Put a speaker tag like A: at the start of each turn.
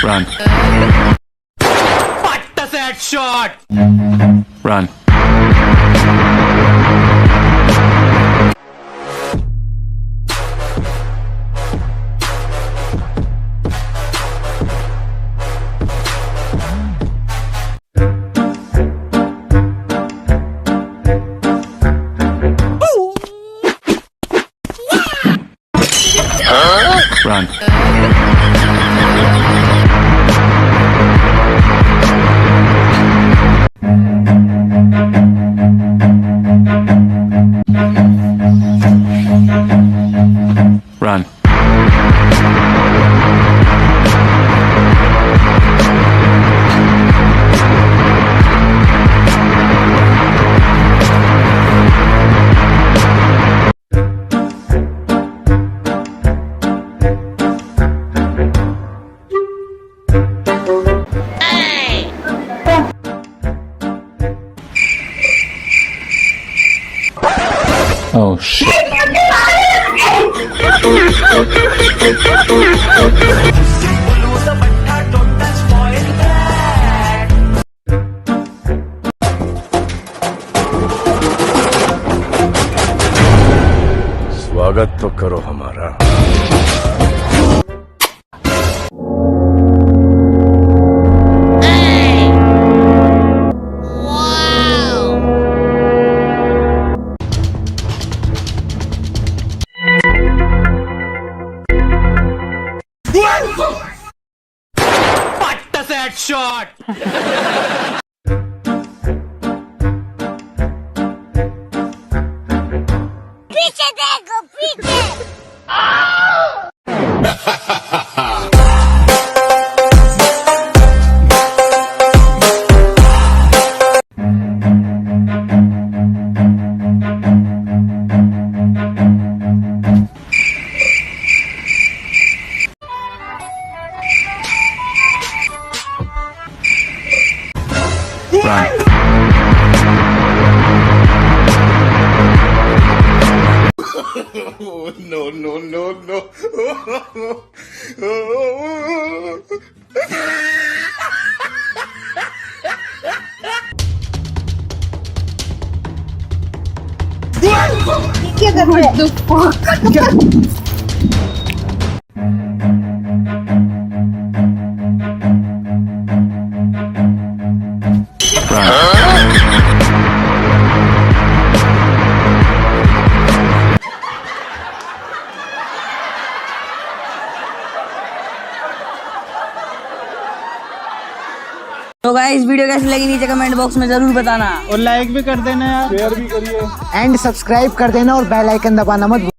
A: Run. What that shot? Run. Run. Run. Oh shit.
B: स्वागत तो करो हमारा।
A: What that shot?
C: पीछे देखो पीछे।
A: Run.
B: No, no, no, no.
C: क्या कर रहे हैं?
D: तो गाइस वीडियो कैसी लगी नीचे कमेंट बॉक्स में जरूर बताना
E: और लाइक भी कर देना यार, शेयर भी करिए
F: एंड सब्सक्राइब कर देना और बेल आइकन दबाना मत